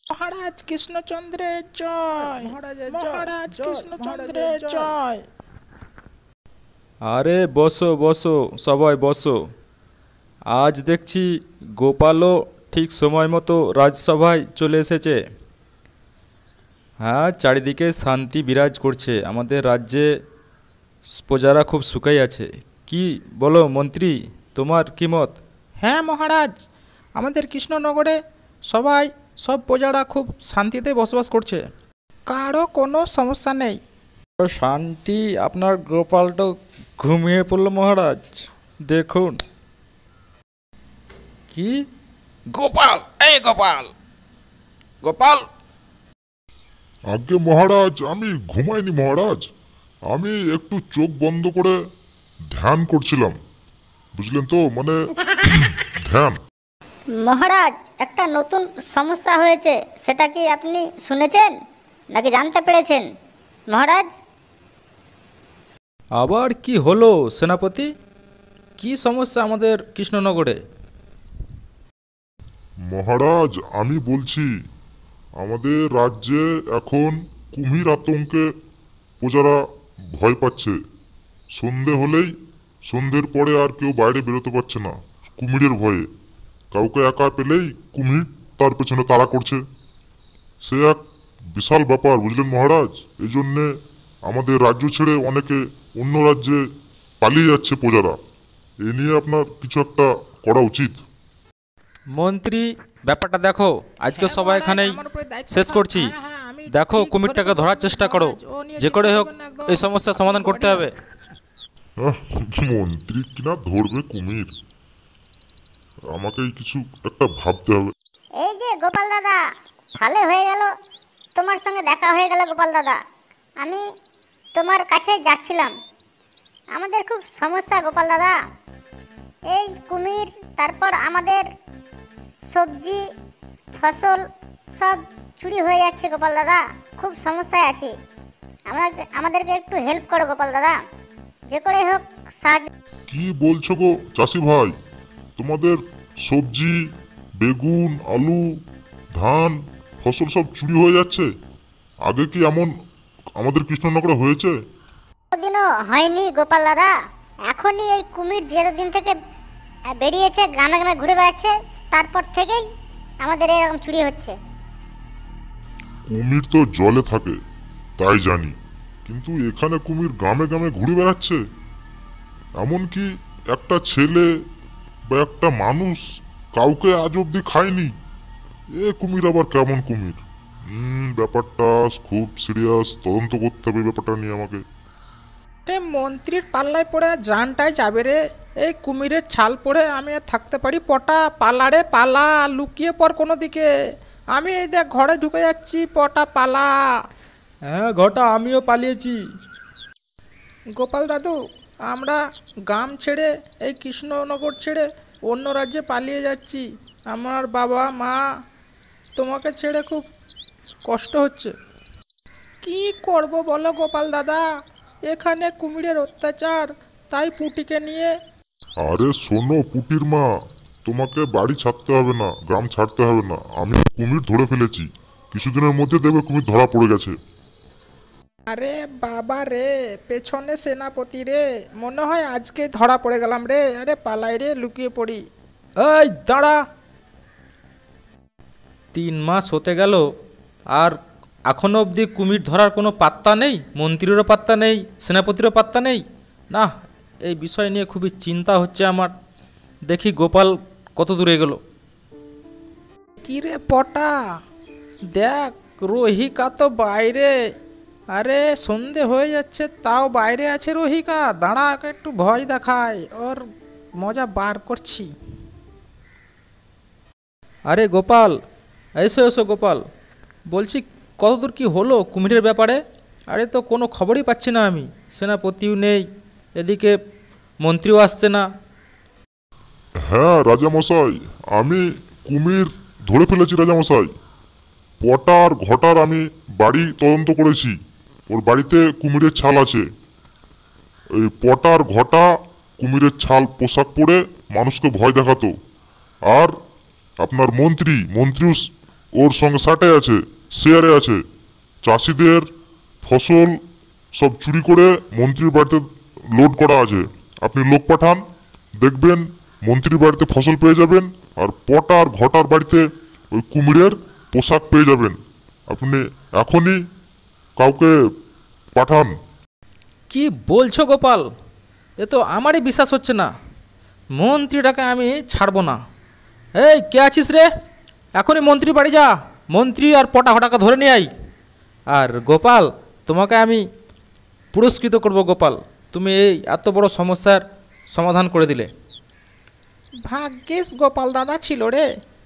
মহারাজ কৃষ্ণচন্দ্রের জয়। মহারাজ কৃষ্ণচন্দ্রের জয়। আরে বসো বসো, সবাই বসো। আজ দেখছি গোপালও ঠিক সময় মতো রাজসভায় চলে এসেছে। হ্যাঁ, চারিদিকে শান্তি বিরাজ করছে। আমাদের রাজ্যে প্রজারা খুব সুখেই আছে। কি বলো মন্ত্রী, তোমার কি মত? হ্যাঁ মহারাজ, আমাদের কৃষ্ণনগরে সব প্রজারা খুব শান্তিতে বসবাস করছে, কারো কোনো সমস্যা নেই। শান্তি, আপনার গোপালটা ঘুমিয়ে পড়ল মহারাজ। দেখুন। কি? গোপাল, এই গোপাল, গোপাল। আজ্ঞে মহারাজ, আমি ঘুমাইনি মহারাজ। আমি একটু চোখ বন্ধ করে ধ্যান করছিলাম, বুঝলেন তো, মানে ধ্যান। মহারাজ, একটা নতুন সমস্যা হয়েছে, সেটা কি আপনি শুনেছেন নাকি জানতে পেরেছেন মহারাজ? আবার কি হলো সেনাপতি? কি সমস্যা আমাদের কৃষ্ণনগরে? মহারাজ, আমি বলছি, আমাদের রাজ্যে এখন কুমির আতঙ্কে প্রজারা ভয় পাচ্ছে। সন্ধ্যের পরে আর কেউ বাইরে বেরোতে পারছে না কুমিরের ভয়ে। কাউকে একা পেলেই কুমির তার পেছনে তাড়া করছে। সে এক বিশাল ব্যাপার, বুঝলেন মহারাজ। এই জন্যে আমাদের রাজ্য ছেড়ে অনেকে অন্য রাজ্যে পালিয়ে যাচ্ছে প্রজারা। এ নিয়ে আপনার কিছু একটা করা উচিত। মন্ত্রী, ব্যাপারটা দেখো। আজকে সবাই এখানেই শেষ করছি। দেখো, কুমিরটাকে ধরার চেষ্টা করো, যে করে হোক এই সমস্যার সমাধান করতে হবে। মন্ত্রী কিনা ধরবে কুমির, আমাকেই কিছু একটা ভাবতে হবে। এই যে গোপাল দাদা, ভালো হয়ে গেল তোমার সঙ্গে দেখা হয়ে গেল গোপাল দাদা। আমি তোমার কাছে যাচ্ছিলাম। আমাদের খুব সমস্যা গোপাল দাদা, এই কুমির, তারপর আমাদের সবজি ফসল সব চুরি হয়ে যাচ্ছে গোপাল দাদা। খুব সমস্যায় আছি, আমাদেরকে একটু হেল্প করো গোপাল দাদা, যে করে হোক সাহায্য। কি বলছো গো চাষি ভাই? তোমাদের সবজি, বেগুন, আলু, ধান, ফসল সব চুরি হয়ে যাচ্ছে? আগে কি এমন আমাদের কৃষ্ণনগরে হয়েছে? কোনোদিনও হয়নি গোপাল দাদা। এখনই এই কুমির যেদিন থেকে বেরিয়েছে, গ্রামে গ্রামে ঘুরে বেড়াচ্ছে, তারপর থেকেই আমাদের এরকম চুরি হচ্ছে। কুমির তো জলে থাকে তাই জানি, কিন্তু এখানে কুমির গ্রামে গ্রামে ঘুরে বেড়াচ্ছে। এমনকি একটা ছেলে বা একটা মানুষ কাউকে আজ অব্দি খায়নি। এ কুমির আবার কেমন কুমির? ব্যাপারটা খুব সিরিয়াস, তদন্ত করতে হবে ব্যাপারটা নিয়ে আমাকে। মন্ত্রীর পাল্লায় পড়ে জানটাই যাবে রে। এই কুমিরের ছাল পড়ে আমি আর থাকতে পারি? পটা, পালা রে পালা, লুকিয়ে পর কোনো দিকে। আমি এই দেখ ঘরে ঢুকে যাচ্ছি, পটা পালা। হ্যাঁ ঘটা, আমিও পালিয়েছি। গোপাল দাদু, আমরা গ্রাম ছেড়ে, এই কৃষ্ণনগর ছেড়ে অন্য রাজ্যে পালিয়ে যাচ্ছি। আমার বাবা মা, তোমাকে ছেড়ে খুব কষ্ট হচ্ছে। কি করব বলো গোপাল দাদা, এখানে কুমিরের অত্যাচার, তাই পুটিকে নিয়ে। আরে শোনো পুটির মা, তোমাকে বাড়ি ছাড়তে হবে না, গ্রাম ছাড়তে হবে না। আমি কুমির ধরে ফেলেছি, কিছুদিনের মধ্যে দেখবে কুমির ধরা পড়ে গেছে। আরে বাবা রে, পেছনে সেনাপতি রে, মনে হয় আজকে ধরা পড়ে গেলাম রে। আরে পালাই রে, লুকিয়ে পড়ি। এই দাঁড়া! 3 মাস হতে গেল, আর এখনো অবধি কুমির ধরার কোনো পাত্তা নেই। মন্ত্রীরও পাত্তা নেই, সেনাপতিরও পাত্তা নেই। না, এই বিষয় নিয়ে খুবই চিন্তা হচ্ছে আমার। দেখি গোপাল কত দূরে গেল। কি রে পটা, দেখ রোহিকা তো বাইরে। আরে সন্ধে হয়ে যাচ্ছে, তাও বাইরে আছে রোহিকা। দাঁড়া, ওকে একটু ভয় দেখায়, ওর মজা বার করছি। আরে গোপাল, এসো এসো গোপাল। বলছি, কতদূর কি হলো কুমিরের ব্যাপারে? আরে তো কোনো খবরই পাচ্ছি না আমি। সেনাপতিও নেই, এদিকে মন্ত্রীও আসছে না। হ্যাঁ রাজামশাই, আমি কুমির ধরে ফেলেছি রাজামশাই। পটার ঘটার আমি বাড়ি তদন্ত করেছি, ওর বাড়িতে কুমিরের ছাল আছে। এই পটার ঘটা কুমিরের ছাল পোশাক পরে মানুষকে ভয় দেখাতো। আর আপনার মন্ত্রীও ওর সঙ্গে সাটে আছে, শেয়ারে আছে। চাষিদের ফসল সব চুরি করে মন্ত্রীর বাড়িতে লোড করা আছে। আপনি লোক পাঠান, দেখবেন মন্ত্রীর বাড়িতে ফসল পেয়ে যাবেন, আর পটার ঘটার বাড়িতে ওই কুমিরের পোশাক পেয়ে যাবেন। আপনি এখনই কাউকে পাঠান। কি বলছো গোপাল? এ তো আমারই বিশ্বাস হচ্ছে না। মন্ত্রীটাকে আমি ছাড়বো না। এই কে আছিস রে? এখনই মন্ত্রী বাড়ি যা, মন্ত্রী আর পটা হটাকে ধরে নিয়ে আই। আর গোপাল, তোমাকে আমি পুরস্কৃত করব গোপাল, তুমি এই এত বড় সমস্যার সমাধান করে দিলে। ভাগ্যিস গোপাল দাদা ছিল রে,